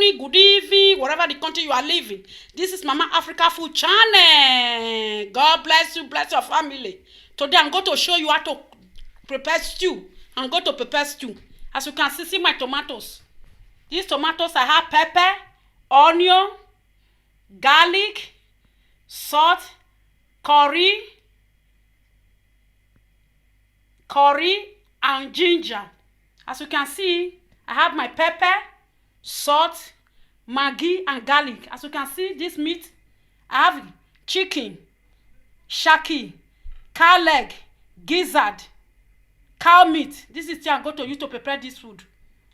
morning, good evening, whatever the country you are living. This is Mama Africa Food Channel. God bless you, bless your family. Today I'm going to show you how to prepare stew. I'm going to prepare stew. As you can see my tomatoes. These tomatoes, I have pepper, onion, garlic, salt, curry, and ginger. As you can see, I have my pepper, salt, maggi, and garlic. As you can see, this meat, I have chicken, shaki, cow leg, gizzard, cow meat. This is what I'm going to use to prepare this food.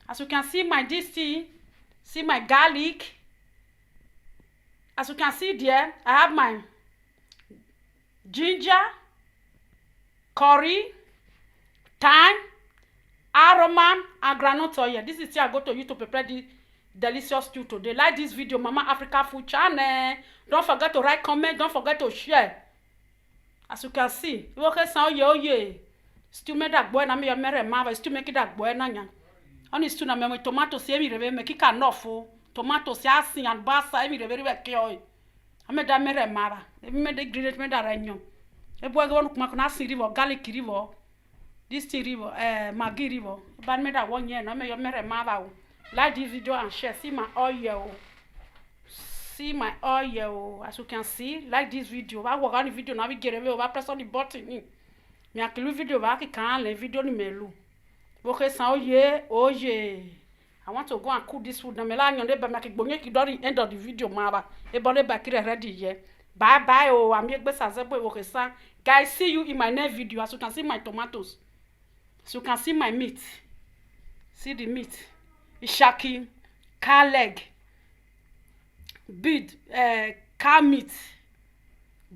As you can see my see my garlic. As you can see there, I have my ginger, curry, thyme, aroma, and groundnut oil. This is what I'm going to use to prepare the delicious stew today. Like this video, Mama Africa Food Channel. Don't forget to write, comment, don't forget to share. As you can see, you okay sound yo. Stew make that boy na me mere mava, stew make that boy na nya. On stew na me tomato se mi rebe me kika nofo. Tomato se asin and basa mi rebe rebe kyo. Ame da mere mava. E me de grilled me da ranyo. E boy go no kuma na asin rivo, garlic rivo. This thing rivo, maggi rivo. Ban me da one year na me yo mere mava. Like this video and share. See my oil. See my oil. As you can see, like this video. I work on the video now. We get away. I press on the button. Me akili video. I can le video ni melu. Okay, so oye. I want to go and cook this food. Na me la nyonde ba me akibonye ki do the end of the video maba. E bole ba kire ready here. Bye bye. Oh, I'm here. Okay, so guys, see you in my next video. As you can see my tomatoes. As you can see my meat. See the meat. Shaki, cow leg, bead, cow meat,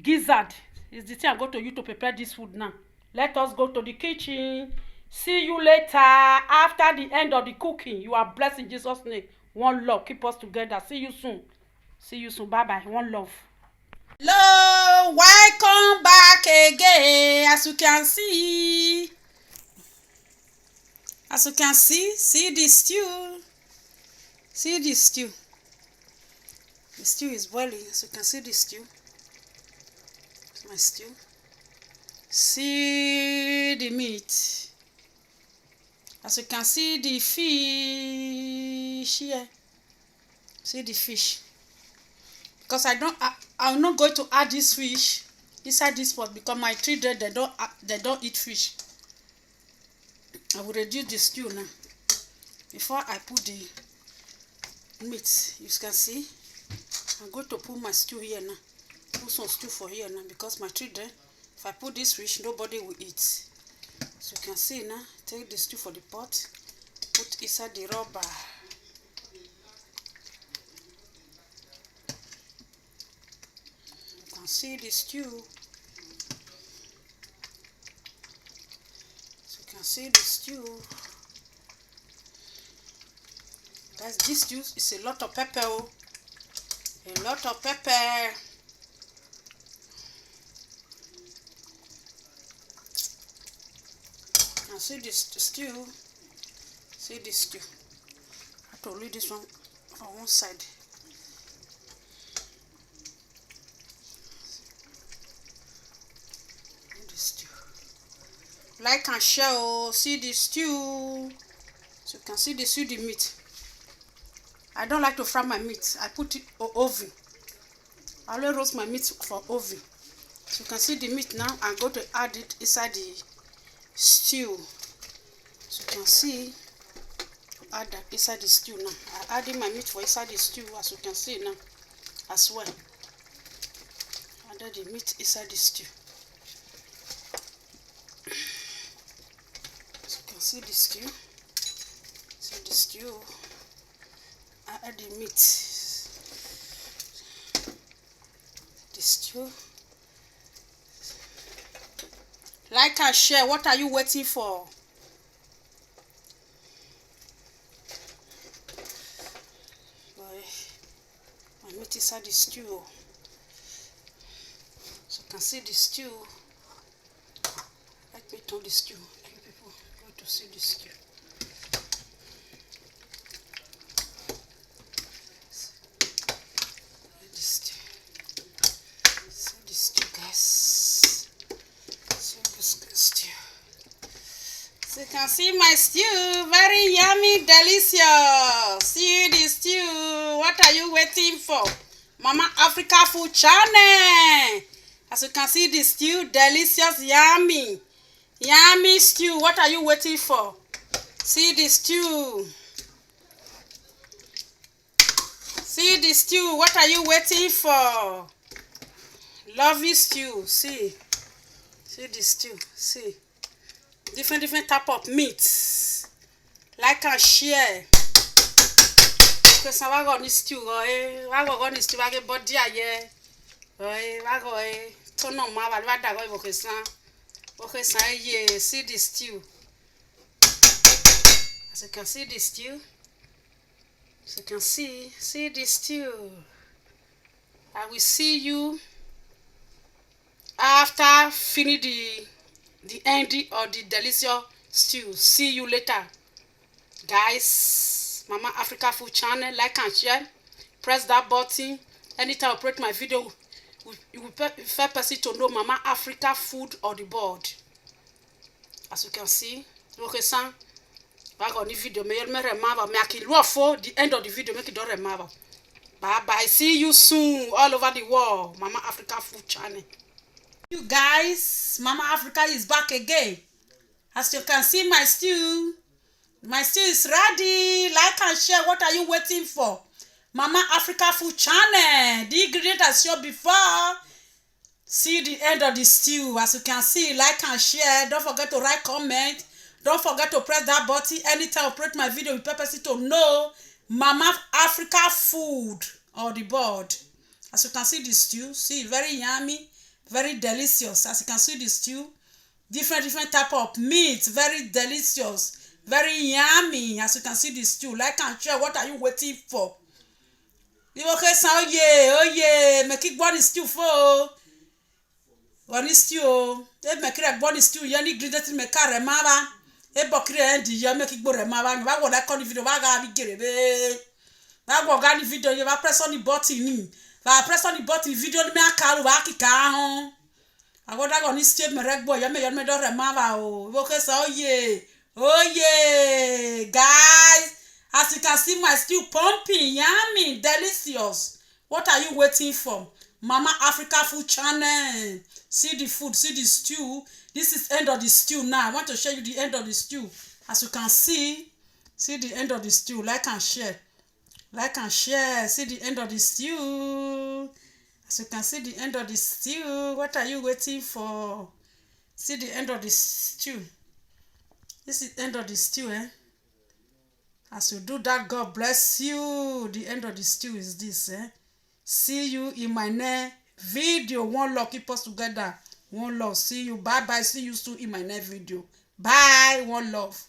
gizzard is the thing I'm going to use to prepare this food now. Let us go to the kitchen. See you later. After the end of the cooking, you are blessed in Jesus' name. One love. Keep us together. See you soon. See you soon. Bye bye. One love. Hello, welcome back again. As you can see. As you can see the stew. See the stew. The stew is boiling. As you can see the stew. It's my stew. See the meat. As you can see the fish here. See the fish. Because I'm not going to add this fish inside this pot because my children they don't eat fish. I will reduce the stew now. Before I put the meat, you can see, I'm going to put my stew here now. Put some stew for here now because my children, if I put this fish, nobody will eat. So you can see now, take the stew for the pot, put inside the rubber. You can see the stew. See the stew. Guys, this stew is a lot of pepper. A lot of pepper. And see this stew. See this stew. I have to leave this one on one side. Like and share. Oh, see the stew. So you can see the stew, the meat. I don't like to fry my meat. I put it in oven. I only roast my meat for oven. So you can see the meat now. I'm going to add it inside the stew. So you can see, add that inside the stew now. I'm adding my meat for inside the stew, as you can see now, as well. Add the meat inside the stew. See the stew. See the stew. I add the meat. The stew. Like and share. What are you waiting for? Boy, my meat inside the stew. So you can see the stew. Let me turn the stew. To see this stew. you can see my stew, very yummy, delicious. See the stew. What are you waiting for? Mama Africa Food Channel. As you can see the stew, delicious, yummy. Yummy stew. What are you waiting for? See the stew. See the stew. What are you waiting for? Lovely stew. See the stew. See. Different type of meats. Like and share. Because I got this stew. I got this stew. I get body here. I got turn on my bad. I got because yeah. See the stew. As you can see the stew. As you can see the stew. I will see you after finish the ending of the delicious stew. See you later, guys. Mama Africa Food Channel, like and share. Press that button. Anytime I upload my video, you will first person to know Mama Africa Food on the board. As you can see, okay, son. I got the video. Me remember. Me I love for the end of the video. Make it don't remember. Bye bye. See you soon all over the world. Mama Africa Food Channel. You guys, Mama Africa is back again. As you can see my stew is ready. Like and share. What are you waiting for? Mama Africa Food Channel. The ingredient I showed before. See the end of the stew. As you can see, like and share. Don't forget to write comment. Don't forget to press that button. Anytime I upload my video, with purpose to know Mama Africa Food on the board. As you can see the stew, see very yummy. Very delicious. As you can see the stew, different type of meat, very delicious, very yummy. As you can see the stew, like and share. What are you waiting for? You okay, so oh yeah, make it body stew for one stew. If make it body stew, you need to make a remava. If bokri and you make it go remava. You want to call the video. I get it. I go get the video. You press on the button. I press on the button video me akaru wa kika hon agoda go ni step me regbo ya me do remava o okay so oh yeah guys, as you can see my stew pumping yummy delicious. What are you waiting for? Mama Africa Food Channel. See the food, see the stew. This is end of the stew now. I want to show you the end of the stew. As you can see the end of the stew. Like and share. Like and share. See the end of the stew. As you can see the end of the stew. What are you waiting for? See the end of the stew. This is the end of the stew, eh? As you do that, God bless you. The end of the stew is this, eh? See you in my next video. One love. Keep us together. One love. See you. Bye bye. See you soon in my next video. Bye. One love.